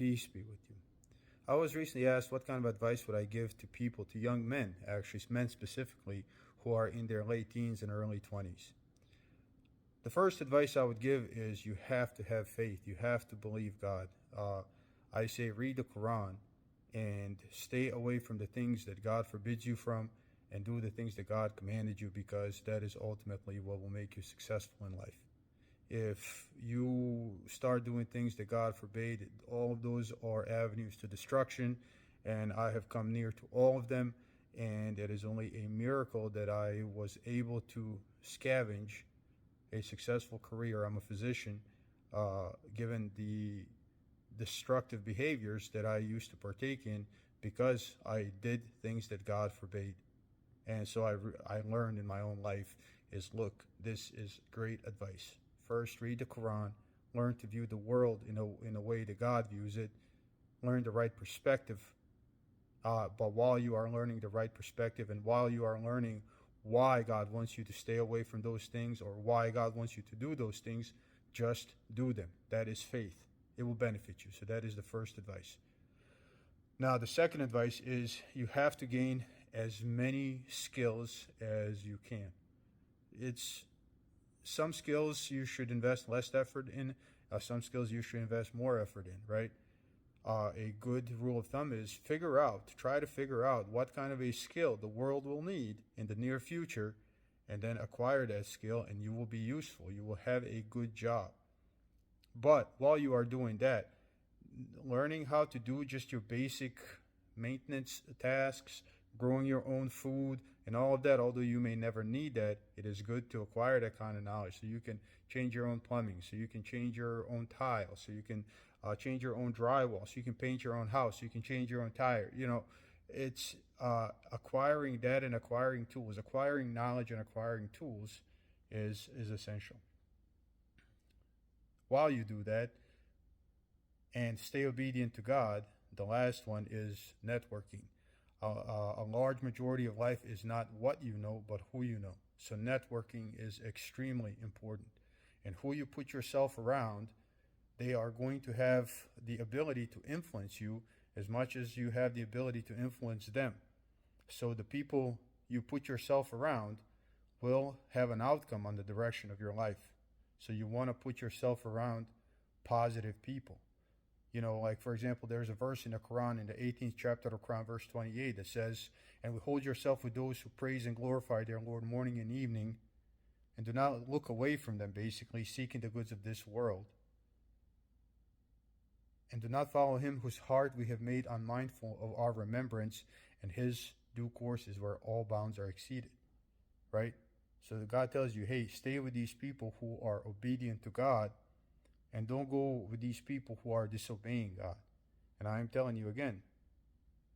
Peace be with you. I was recently asked what kind of advice would I give to people, to young men, actually, men specifically, who are in their late teens and early 20s. The first advice I would give is you have to have faith. You have to believe God. I say read the Quran and stay away from the things that God forbids you from and do the things that God commanded you, because that is ultimately what will make you successful in life. If you start doing things that God forbade, all of those are avenues to destruction, and I have come near to all of them, and it is only a miracle that I was able to scavenge a successful career. I'm a physician, given the destructive behaviors that I used to partake in because I did things that God forbade. And so I learned in my own life is, look, this is great advice. First, read the Quran, learn to view the world in a way that God views it, learn the right perspective. But while you are learning the right perspective and while you are learning why God wants you to stay away from those things or why God wants you to do those things, just do them. That is faith. It will benefit you. So that is the first advice. Now, the second advice is you have to gain as many skills as you can. It's some skills you should invest less effort in. Some skills you should invest more effort in, right? A good rule of thumb is try to figure out what kind of a skill the world will need in the near future, and then acquire that skill, and you will be useful. You will have a good job. But while you are doing that, learning how to do just your basic maintenance tasks, growing your own food, and all of that, although you may never need that, it is good to acquire that kind of knowledge so you can change your own plumbing, so you can change your own tile, so you can change your own drywall, so you can paint your own house, so you can change your own tire. It's acquiring that and acquiring tools. Acquiring knowledge and acquiring tools is essential. While you do that and stay obedient to God, the last one is networking. A large majority of life is not what you know, but who you know. So networking is extremely important. And who you put yourself around, they are going to have the ability to influence you as much as you have the ability to influence them. So the people you put yourself around will have an outcome on the direction of your life. So you want to put yourself around positive people. Like, for example, there's a verse in the Quran, in the 18th chapter of the Quran, verse 28, that says, "And hold yourself with those who praise and glorify their Lord morning and evening, and do not look away from them," basically seeking the goods of this world. "And do not follow him whose heart we have made unmindful of our remembrance, and his due course is where all bounds are exceeded." Right? So God tells you, hey, stay with these people who are obedient to God, and don't go with these people who are disobeying God. And I am telling you again,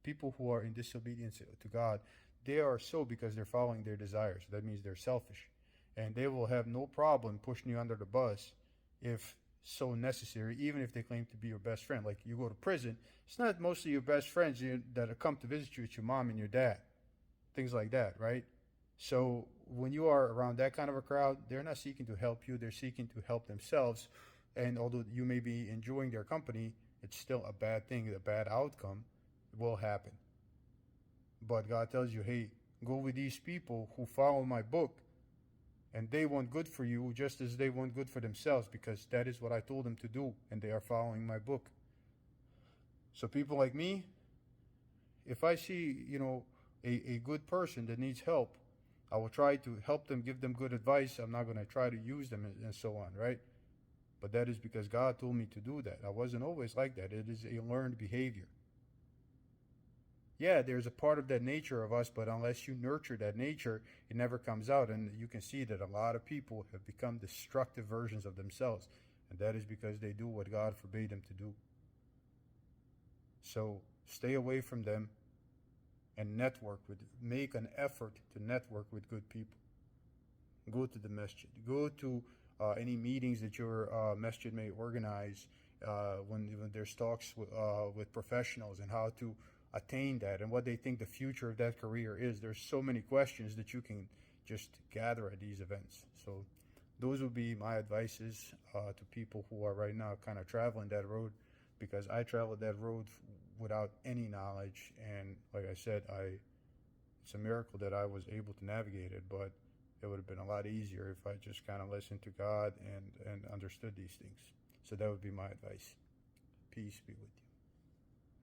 people who are in disobedience to God, they are so because they're following their desires. That means they're selfish. And they will have no problem pushing you under the bus if so necessary, even if they claim to be your best friend. Like, you go to prison, it's not mostly your best friends that come to visit you. It's your mom and your dad. Things like that, right? So when you are around that kind of a crowd, they're not seeking to help you. They're seeking to help themselves. And although you may be enjoying their company, it's still a bad thing. A bad outcome will happen. But God tells you, hey, go with these people who follow my book, and they want good for you just as they want good for themselves, because that is what I told them to do, and they are following my book. So people like me, if I see, a good person that needs help, I will try to help them, give them good advice. I'm not going to try to use them and so on, right? But that is because God told me to do that. I wasn't always like that. It is a learned behavior. Yeah, there's a part of that nature of us, but unless you nurture that nature, it never comes out. And you can see that a lot of people have become destructive versions of themselves. And that is because they do what God forbade them to do. So stay away from them and make an effort to network with good people. Go to the masjid. Go to any meetings that your masjid may organize when there's talks with professionals and how to attain that and what they think the future of that career is. There's so many questions that you can just gather at these events. So those would be my advices to people who are right now kind of traveling that road. because I traveled that road without any knowledge, and like I said, it's a miracle that I was able to navigate it. But it would have been a lot easier if I just kind of listened to God and understood these things. So that would be my advice. Peace be with you.